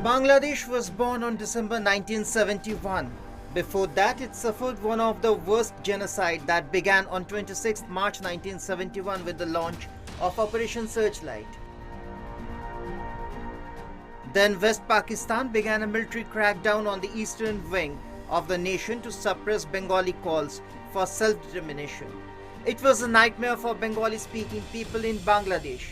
Bangladesh was born on December 1971. Before that, it suffered one of the worst genocide that began on 26 March 1971 with the launch of Operation Searchlight. Then West Pakistan began a military crackdown on the eastern wing of the nation to suppress Bengali calls for self-determination. It was a nightmare for Bengali-speaking people in Bangladesh.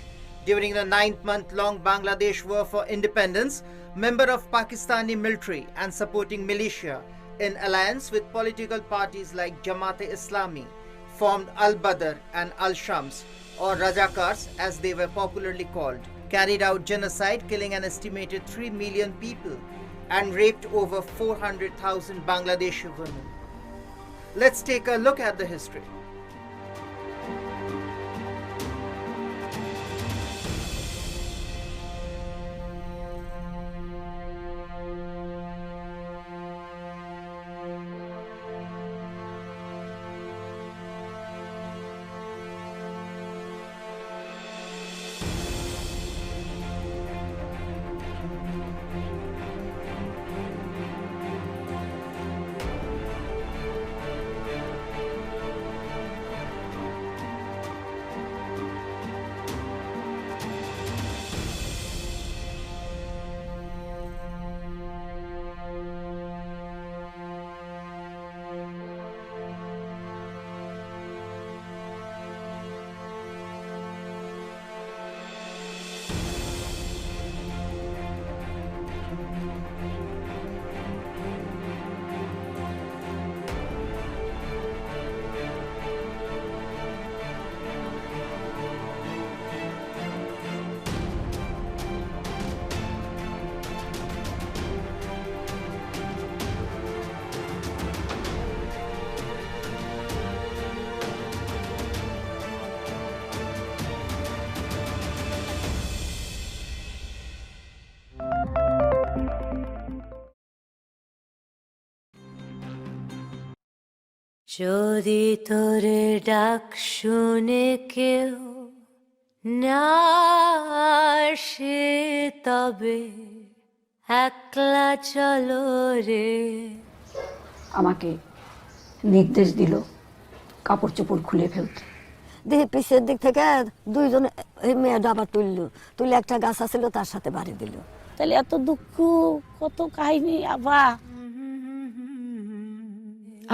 During the 9-month-long Bangladesh War for Independence, member of Pakistani military and supporting militia in alliance with political parties like Jamaat-e-Islami formed Al-Badr and Al-Shams, or Rajakars as they were popularly called, carried out genocide, killing an estimated 3 million people and raped over 400,000 Bangladeshi women. Let's take a look at the history. যদি তোরে ডাক শুনে কেউ না আসে তবে একলা চলো রে। আমাকে নির্দেশ দিল কাপড় চোপড় খুলে ফেলতে। দেখি পিছের দিক থেকে দুইজনে মেয়ে ডাবা তুলে একটা গাছ আছিল তার সাথে বাড়ি দিল। তাহলে এত দুঃখ কত কাহিনী আবা।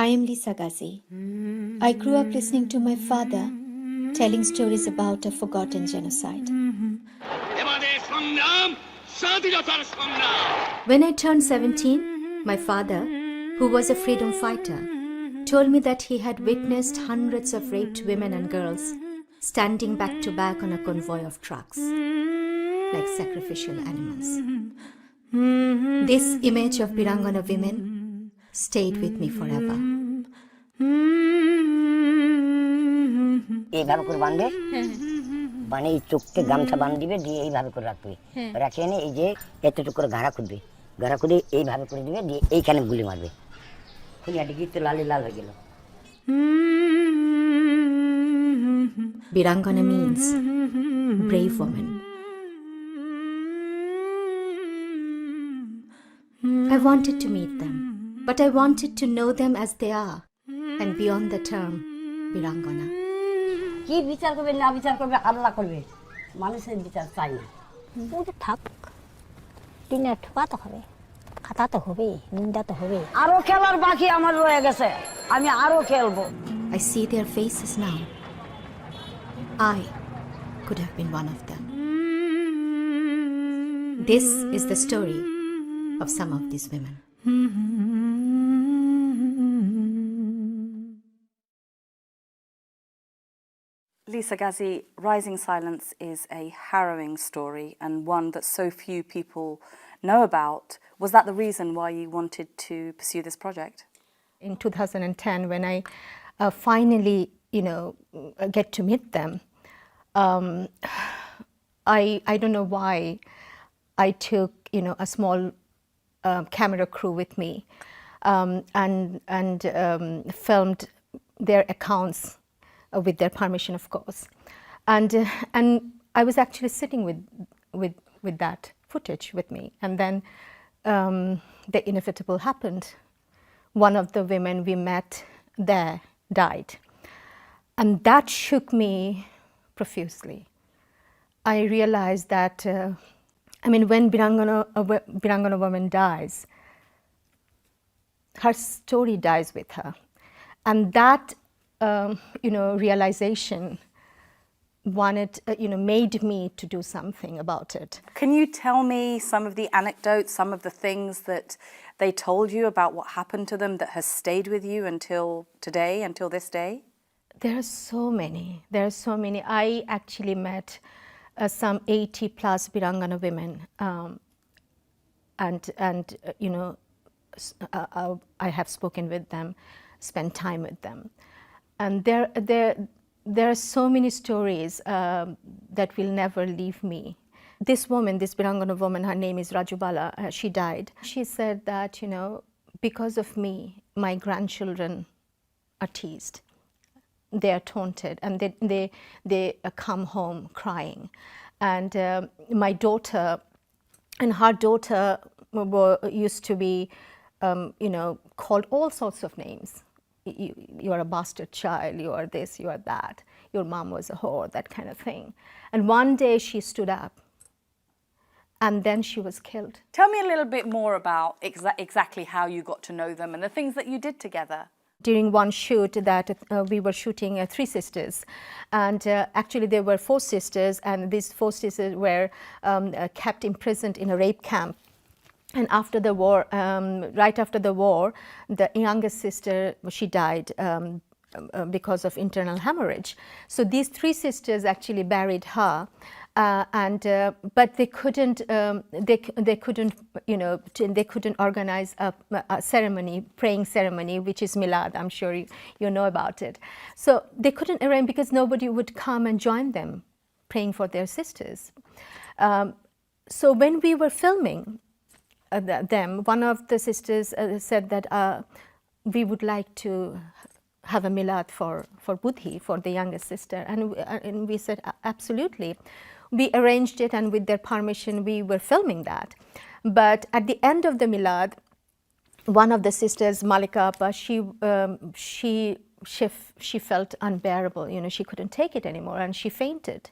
I am Lisa Ghazi. I grew up listening to my father telling stories about a forgotten genocide. When I turned 17, my father, who was a freedom fighter, told me that he had witnessed hundreds of raped women and girls standing back to back on a convoy of trucks, like sacrificial animals. This image of Birangana women stayed with me forever. এইভাবে করে বাঁধবে, মানে এই চোখতে গামছা বাঁধ দিবে, দিয়ে এইভাবে করে রাখবে, রাখে এনে এই যে এতটুকু করে ঘাড়া খুঁজবে, ঘাড়া খুঁজে এইভাবে করে দিবে, দিয়ে এইখানে গুলি মারবে। খুলিয়াটি গিয়ে তো লালে লাল হয়ে গেল। Birangana means brave woman. I wanted to meet them, but I wanted to know them as they are and beyond the term Birangana. কি বিচার করবে না বিচার করবে আল্লাহ করবে, মানুষের বিচার চাই না। থাক দিনে ঠোকা তো হবে, খাতা তো হবে, নিন্দা তো হবে। আরো খেলার বাকি আমার রয়ে গেছে, আমি আরো খেলবো। I see their faces now. I could have been one of them. This is the story of some of these women. Lisa Ghazi, Rising Silence is a harrowing story and one that so few people know about. Was that the reason why you wanted to pursue this project? In 2010, when I finally, get to meet them, I don't know why I took, a small camera crew with me and filmed their accounts with their permission, of course, and I was actually sitting with that footage with me, and then the inevitable happened. One of the women we met there died. And that shook me profusely. I realized that, when Birangana woman dies, her story dies with her. And that, realization made me to do something about it. Can you tell me some of the anecdotes, some of the things that they told you about what happened to them that has stayed with you until today, until this day? There are so many. I actually met some 80 plus Birangana women, I have spoken with them, spent time with them, and there are so many stories that will never leave me. This woman, this Birangana woman, her name is Rajubala, she died. She said that, because of me, my grandchildren are teased. They are taunted, and they come home crying. And my daughter and her daughter used to be, called all sorts of names. You are a bastard child, you are this, you are that, your mom was a whore, that kind of thing. And one day she stood up, and then she was killed. Tell me a little bit more about exactly how you got to know them and the things that you did together. During one shoot that we were shooting Three Sisters, and actually there were 4 sisters, and these 4 sisters were kept imprisoned in a rape camp. And after the war, right after the war, the youngest sister, she died because of internal hemorrhage. So these 3 sisters actually buried her, but they couldn't, they couldn't organize a ceremony, praying ceremony, which is Milad. I'm sure you know about it. So they couldn't arrange because nobody would come and join them praying for their sisters. So when we were filming them, one of the sisters said that we would like to have a milad for Budhi, for the youngest sister, and we said absolutely. We arranged it, and with their permission, we were filming that. But at the end of the milad, one of the sisters, Maleka, she felt unbearable. She couldn't take it anymore, and she fainted.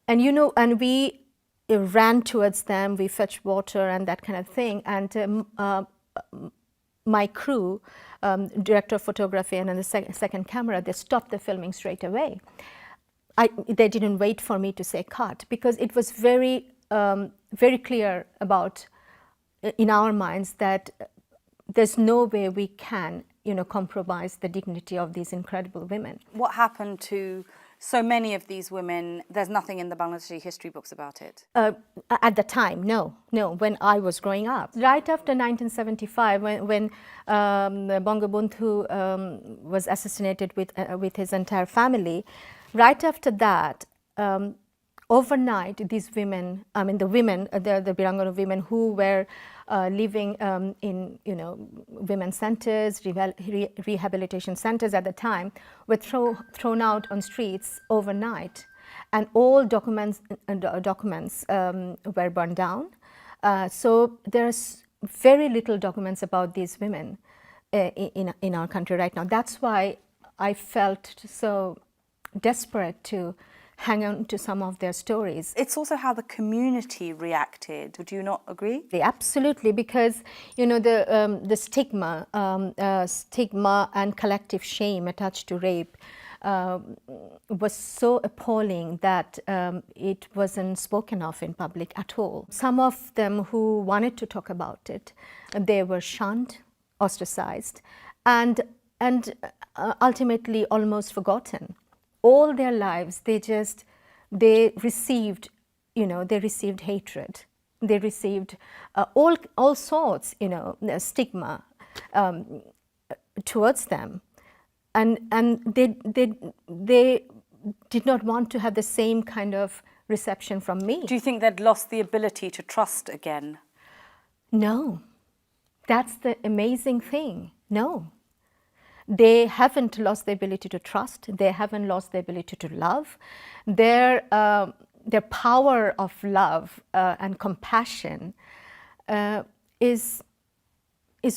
And and we ran towards them. We fetched water and that kind of thing. And my crew, director of photography and the second camera, they stopped the filming straight away. They didn't wait for me to say cut, because it was very, very clear about, in our minds, that there's no way we can, compromise the dignity of these incredible women. What happened to so many of these women? There's nothing in the Bangladeshi history books about it. At the time, no, when I was growing up. Right after 1975, when Bangabandhu was assassinated with his entire family, right after that, overnight, these women, the Birangana women who were living in, women's centers, rehabilitation centers at the time, were thrown out on streets overnight, and all documents were burned down. So there's very little documents about these women in our country right now. That's why I felt so desperate to hang on to some of their stories. It's also how the community reacted. Would you not agree? Absolutely, because the stigma and collective shame attached to rape was so appalling that it wasn't spoken of in public at all. Some of them who wanted to talk about it, they were shunned, ostracized, and ultimately almost forgotten. All their lives, they received hatred. They received all sorts, stigma towards them, and they did not want to have the same kind of reception from me. Do you think they'd lost the ability to trust again? No, that's the amazing thing. No. They haven't lost the ability to trust. They haven't lost the ability to love. Their power of love and compassion is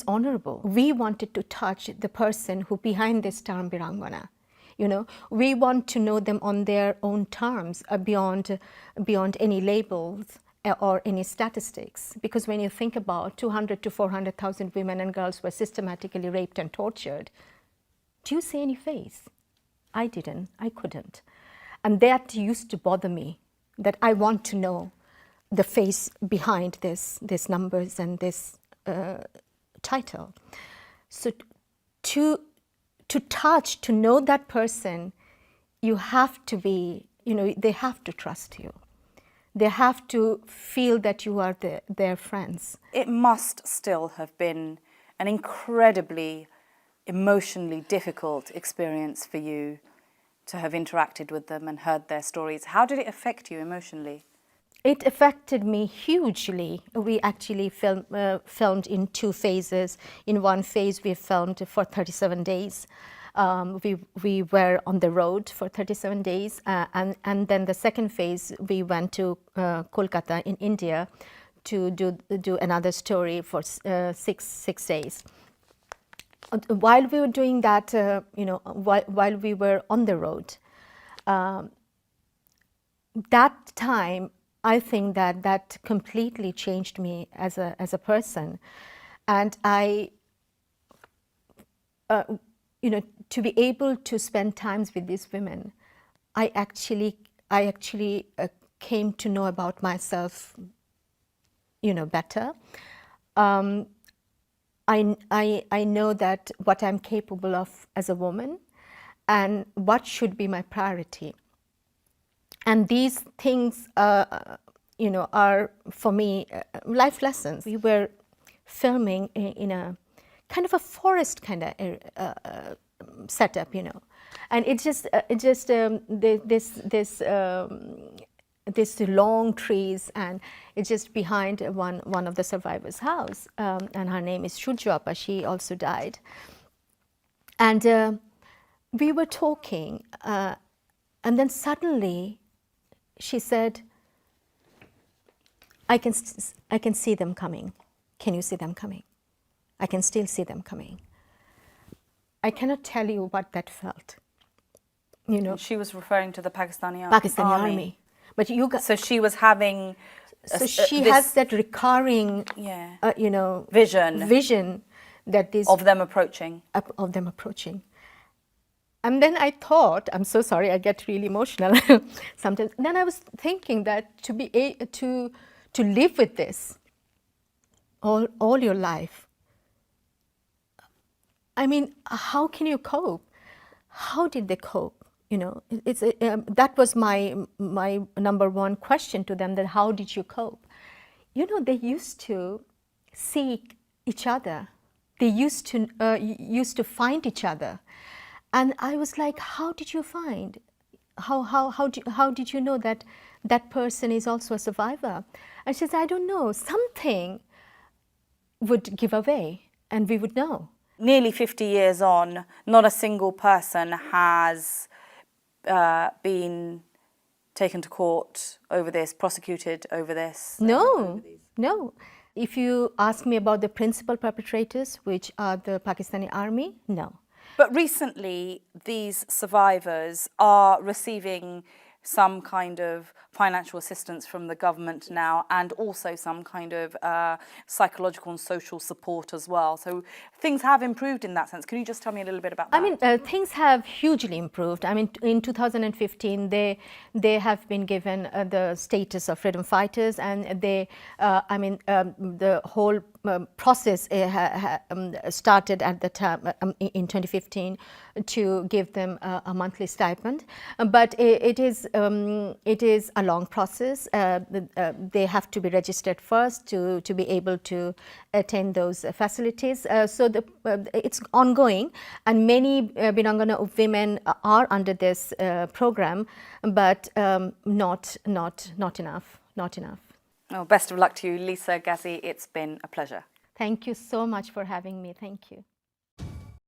honorable. We wanted to touch the person who behind this term Birangana. You know, we want to know them on their own terms, beyond any labels or any statistics. Because when you think about 200 to 400,000 women and girls were systematically raped and tortured, do you see any face? I didn't. I couldn't. And that used to bother me, that I want to know the face behind this numbers and this title. So to touch, to know that person, you have to be, you know, they have to trust you. They have to feel that you are their friends. It must still have been an incredibly emotionally difficult experience for you to have interacted with them and heard their stories. How did it affect you emotionally? It affected me hugely. We actually filmed in 2 phases. In one phase, we filmed for 37 days. We were on the road for 37 days. And then the second phase, we went to Kolkata in India to do another story for 6 days. While we were doing that, you know, while we were on the road, that time, I think that completely changed me as a person, and I, you know, to be able to spend times with these women, I actually came to know about myself, you know, better. I know that what I'm capable of as a woman, and what should be my priority. And these things, you know, are for me life lessons. We were filming in a kind of a forest kind of setup, you know, and this long trees, and it's just behind one of the survivors' house, and her name is Shujapa. She also died, and we were talking, and then suddenly she said, I can see them coming. Can you see them coming? I can still see them coming. I cannot tell you what that felt. You know, She was referring to the Pakistani army. But you got, so she was having. so she has that recurring, you know, vision that this of them approaching. Of them approaching. And then I thought, I'm so sorry, I get really emotional sometimes. Then I was thinking that to live with this all your life, I mean, how can you cope? How did they cope? You know, that was my number one question to them, that how did you cope? You know, they used to seek each other. They used to find each other. And I was like, how did you find? How did you know that that person is also a survivor? And she said, I don't know. Something would give away, and we would know. Nearly 50 years on, not a single person has been taken to court over this, prosecuted over this? No, no. If you ask me about the principal perpetrators, which are the Pakistani army, no. But recently, these survivors are receiving some kind of financial assistance from the government now, and also some kind of psychological and social support as well. So things have improved in that sense. Can you just tell me a little bit about that? I mean, things have hugely improved. I mean, in 2015, they have been given the status of freedom fighters, and they, I mean, the whole process started at the time in 2015 to give them a monthly stipend, but it is a long process. They have to be registered first to be able to attain those facilities. So it's ongoing, and many Birangana women are under this program, but not enough. Not enough. Oh, best of luck to you, Lisa Ghazi. It's been a pleasure. Thank you so much for having me. Thank you.